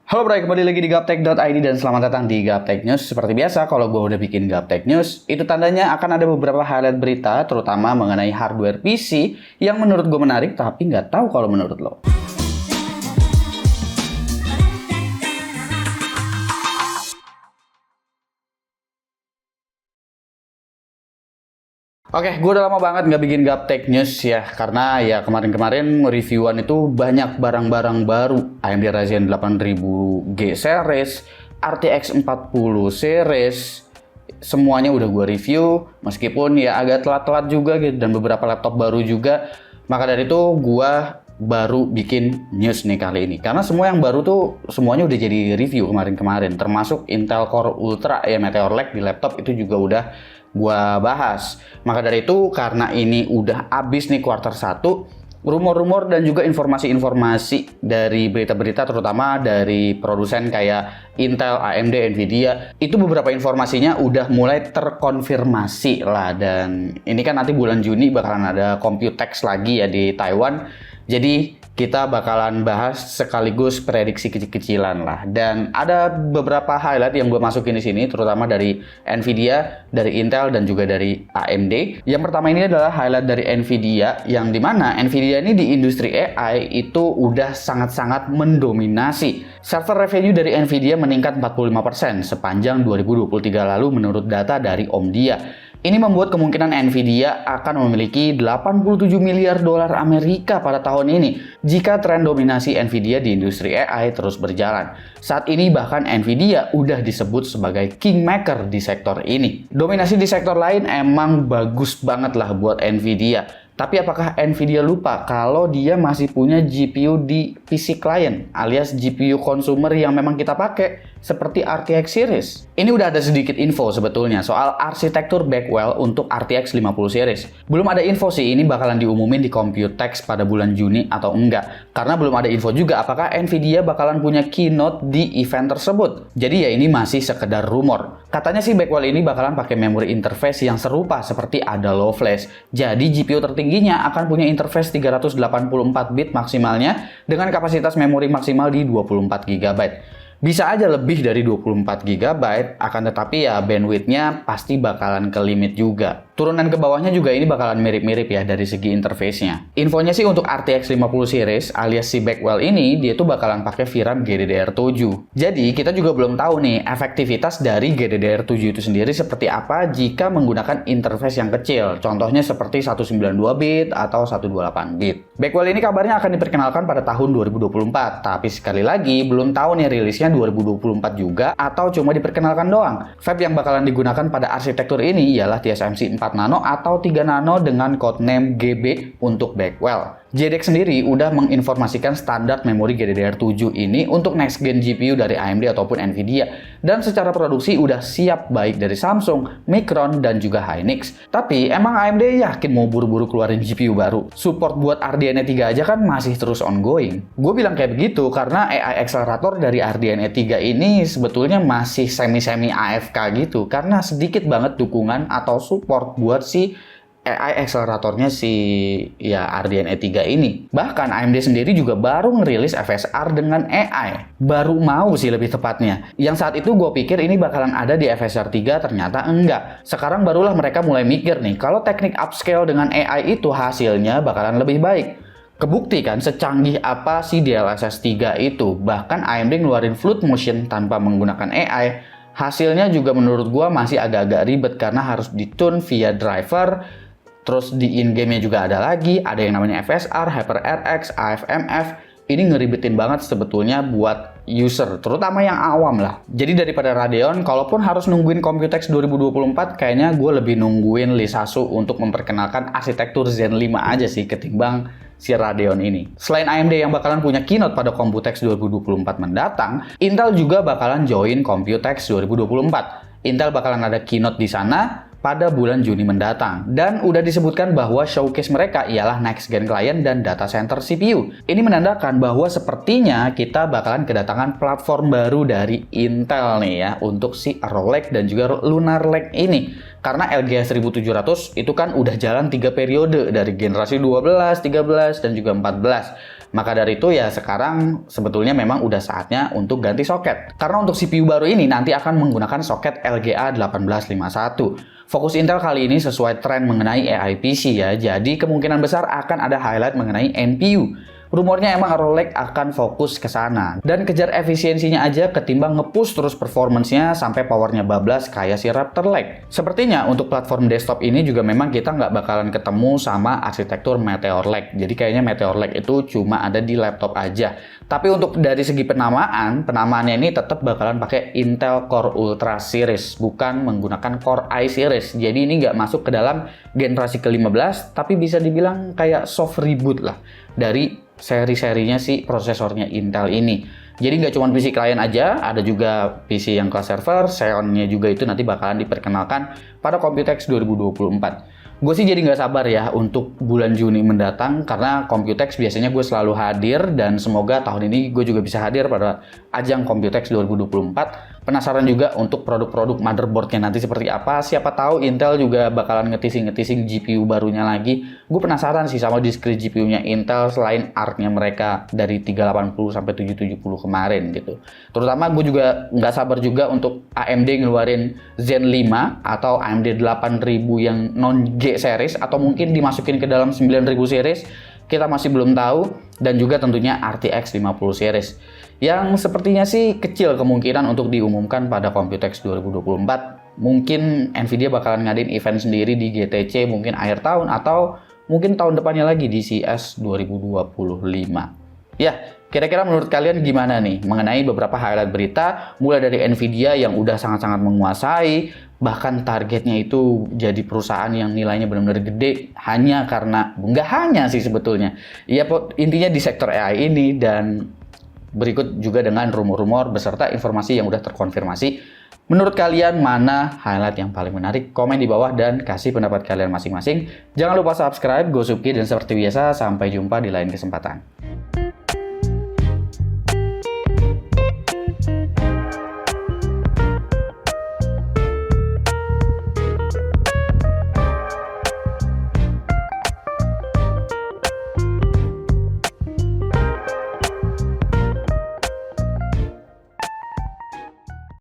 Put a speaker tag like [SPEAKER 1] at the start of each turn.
[SPEAKER 1] Halo bro, kembali lagi di Gaptek.id dan selamat datang di Gaptek News. Seperti biasa, kalau gue udah bikin Gaptek News, itu tandanya akan ada beberapa highlight berita, terutama mengenai hardware PC yang menurut gue menarik, tapi nggak tahu kalau menurut lo. Oke, gue udah lama banget nggak bikin Gaptek News ya, karena ya kemarin-kemarin reviewan itu banyak barang-barang baru. AMD Ryzen 8000G series, RTX 40 series, semuanya udah gue review, meskipun ya agak telat-telat juga gitu, dan beberapa laptop baru juga. Maka dari itu gue baru bikin news nih kali ini, karena semua yang baru tuh semuanya udah jadi review kemarin-kemarin, termasuk Intel Core Ultra ya Meteor Lake di laptop itu juga udah gua bahas. Maka dari itu, karena ini udah habis nih kuartal 1, rumor-rumor dan juga informasi-informasi dari berita-berita, terutama dari produsen kayak Intel, AMD, Nvidia, itu beberapa informasinya udah mulai terkonfirmasi lah. Dan ini kan nanti bulan Juni bakalan ada Computex lagi ya di Taiwan. Jadi kita bakalan bahas sekaligus prediksi kecil-kecilan lah. Dan ada beberapa highlight yang gue masukin di sini, terutama dari Nvidia, dari Intel, dan juga dari AMD. Yang pertama ini adalah highlight dari Nvidia, yang dimana Nvidia ini di industri AI itu udah sangat-sangat mendominasi. Server revenue dari Nvidia meningkat 45% sepanjang 2023 lalu menurut data dari Omdia. Ini membuat kemungkinan Nvidia akan memiliki 87 miliar dolar Amerika pada tahun ini jika tren dominasi Nvidia di industri AI terus berjalan. Saat ini bahkan Nvidia udah disebut sebagai kingmaker di sektor ini. Dominasi di sektor lain emang bagus banget lah buat Nvidia. Tapi apakah Nvidia lupa kalau dia masih punya GPU di PC client alias GPU consumer yang memang kita pakai seperti RTX series? Ini udah ada sedikit info sebetulnya soal arsitektur Blackwell untuk RTX 50 series. Belum ada info sih ini bakalan diumumin di Computex pada bulan Juni atau enggak. Karena belum ada info juga apakah Nvidia bakalan punya keynote di event tersebut. Jadi ya ini masih sekedar rumor. Katanya sih Blackwell ini bakalan pakai memori interface yang serupa seperti ada low flash. Jadi GPU tertingginya akan punya interface 384 bit maksimalnya dengan kapasitas memori maksimal di 24 GB. Bisa aja lebih dari 24 GB, akan tetapi ya bandwidth-nya pasti bakalan ke limit juga. Turunan ke bawahnya juga ini bakalan mirip-mirip ya dari segi interface-nya. Infonya sih untuk RTX 50 series alias si Blackwell ini, dia tuh bakalan pakai VRAM GDDR7. Jadi kita juga belum tahu nih efektivitas dari GDDR7 itu sendiri seperti apa jika menggunakan interface yang kecil. Contohnya seperti 192 bit atau 128 bit. Blackwell ini kabarnya akan diperkenalkan pada tahun 2024, tapi sekali lagi belum tahu nih rilisnya 2024 juga atau cuma diperkenalkan doang. Fab yang bakalan digunakan pada arsitektur ini ialah TSMC 4 nano atau 3 nano dengan codename GB untuk Blackwell. JEDEC sendiri udah menginformasikan standar memori GDDR7 ini untuk next gen GPU dari AMD ataupun Nvidia, dan secara produksi udah siap baik dari Samsung, Micron, dan juga Hynix. Tapi emang AMD yakin mau buru-buru keluarin GPU baru? Support buat RDNA 3 aja kan masih terus ongoing. Gue bilang kayak begitu karena AI accelerator dari RDNA 3 ini sebetulnya masih semi-semi AFK gitu, karena sedikit banget dukungan atau support buat si AI acceleratornya si ya RDNA 3 ini. Bahkan AMD sendiri juga baru ngerilis FSR dengan AI. Baru mau sih lebih tepatnya. Yang saat itu gue pikir ini bakalan ada di FSR 3, ternyata enggak. Sekarang barulah mereka mulai mikir nih, kalau teknik upscale dengan AI itu hasilnya bakalan lebih baik. Kebukti kan secanggih apa si DLSS 3 itu. Bahkan AMD ngeluarin Fluid Motion tanpa menggunakan AI. Hasilnya juga menurut gue masih agak-agak ribet karena harus ditune via driver. Terus di in-game-nya juga ada lagi, ada yang namanya FSR, HyperRX, AFMF. Ini ngeribetin banget sebetulnya buat user, terutama yang awam lah. Jadi daripada Radeon, kalaupun harus nungguin Computex 2024, kayaknya gue lebih nungguin Lisasu untuk memperkenalkan arsitektur Zen 5 aja sih, ketimbang si Radeon ini. Selain AMD yang bakalan punya keynote pada Computex 2024 mendatang, Intel juga bakalan join Computex 2024. Intel bakalan ada keynote di sana pada bulan Juni mendatang. Dan udah disebutkan bahwa showcase mereka ialah next gen client dan data center CPU. Ini menandakan bahwa sepertinya kita bakalan kedatangan platform baru dari Intel nih ya untuk si Arrow Lake dan juga Lunar Lake ini. Karena LGA 1700 itu kan udah jalan 3 periode dari generasi 12, 13, dan juga 14. Maka dari itu ya sekarang sebetulnya memang udah saatnya untuk ganti soket. Karena untuk CPU baru ini nanti akan menggunakan soket LGA 1851. Fokus Intel kali ini sesuai tren mengenai AI PC ya, jadi kemungkinan besar akan ada highlight mengenai NPU. Rumornya emang Rolex akan fokus ke sana dan kejar efisiensinya aja ketimbang nge-push terus performance-nya sampai powernya bablas kayak si Raptor Lake. Sepertinya untuk platform desktop ini juga memang kita nggak bakalan ketemu sama arsitektur Meteor Lake. Jadi kayaknya Meteor Lake itu cuma ada di laptop aja. Tapi untuk dari segi penamaannya ini tetap bakalan pakai Intel Core Ultra Series, bukan menggunakan Core i Series. Jadi ini nggak masuk ke dalam generasi ke-15, tapi bisa dibilang kayak soft reboot lah dari seri-serinya si prosesornya Intel ini. Jadi nggak cuma PC klien aja, ada juga PC yang kelas server, Xeon-nya juga itu nanti bakalan diperkenalkan pada Computex 2024. Gue sih jadi nggak sabar ya untuk bulan Juni mendatang, karena Computex biasanya gue selalu hadir dan semoga tahun ini gue juga bisa hadir pada ajang Computex 2024. Penasaran juga untuk produk-produk motherboardnya nanti seperti apa. Siapa tahu Intel juga bakalan ngetising GPU barunya lagi. Gue penasaran sih sama discrete GPU-nya Intel selain ARC-nya mereka dari 380 sampai 770 kemarin gitu. Terutama gue juga nggak sabar juga untuk AMD ngeluarin Zen 5 atau AMD 8000 yang non G series atau mungkin dimasukin ke dalam 9000 series. Kita masih belum tahu, dan juga tentunya RTX 50 series yang sepertinya sih kecil kemungkinan untuk diumumkan pada Computex 2024. Mungkin Nvidia bakalan ngadain event sendiri di GTC mungkin akhir tahun atau mungkin tahun depannya lagi di CES 2025. Ya, kira-kira menurut kalian gimana nih mengenai beberapa highlight berita mulai dari Nvidia yang udah sangat-sangat menguasai, bahkan targetnya itu jadi perusahaan yang nilainya benar-benar gede hanya karena, nggak hanya sih sebetulnya, ya intinya di sektor AI ini, dan berikut juga dengan rumor-rumor beserta informasi yang udah terkonfirmasi. Menurut kalian mana highlight yang paling menarik? Komen di bawah dan kasih pendapat kalian masing-masing. Jangan lupa subscribe, Gosupki, dan seperti biasa sampai jumpa di lain kesempatan.